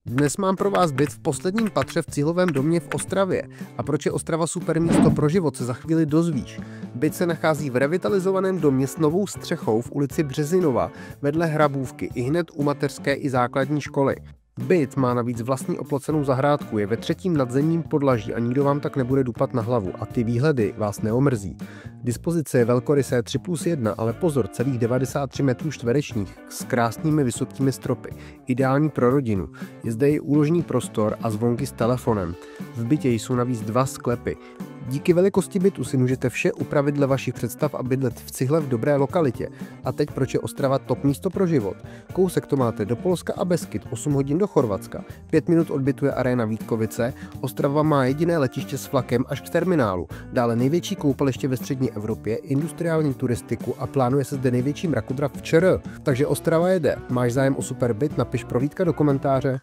Dnes mám pro vás byt v posledním patře v cihlovém domě v Ostravě. A proč je Ostrava super místo pro život, se za chvíli dozvíš. Byt se nachází v revitalizovaném domě s novou střechou v ulici Březinova, vedle Hrabůvky, ihned u mateřské i základní školy. Byt má navíc vlastní oplocenou zahrádku, je ve 3. nadzemním podlaží a nikdo vám tak nebude dupat na hlavu a ty výhledy vás neomrzí. Dispozice je velkorysé 3+1, ale pozor, celých 93 metrů čtverečních s krásnými vysokými stropy. Ideální pro rodinu. Je zde i úložní prostor a zvonky s telefonem. V bytě jsou navíc 2 sklepy. Díky velikosti bytu si můžete vše upravit dle vašich představ a bydlet v cihle v dobré lokalitě. A teď proč je Ostrava top místo pro život? Kousek to máte do Polska a Beskyd, 8 hodin do Chorvatska, 5 minut od bytu je aréna Vítkovice, Ostrava má jediné letiště s vlakem až k terminálu, dále největší koupaliště ve střední Evropě, industriální turistiku a plánuje se zde největší mrakodrap v ČR. Takže Ostrava jede. Máš zájem o super byt? Napiš prohlídka do komentáře.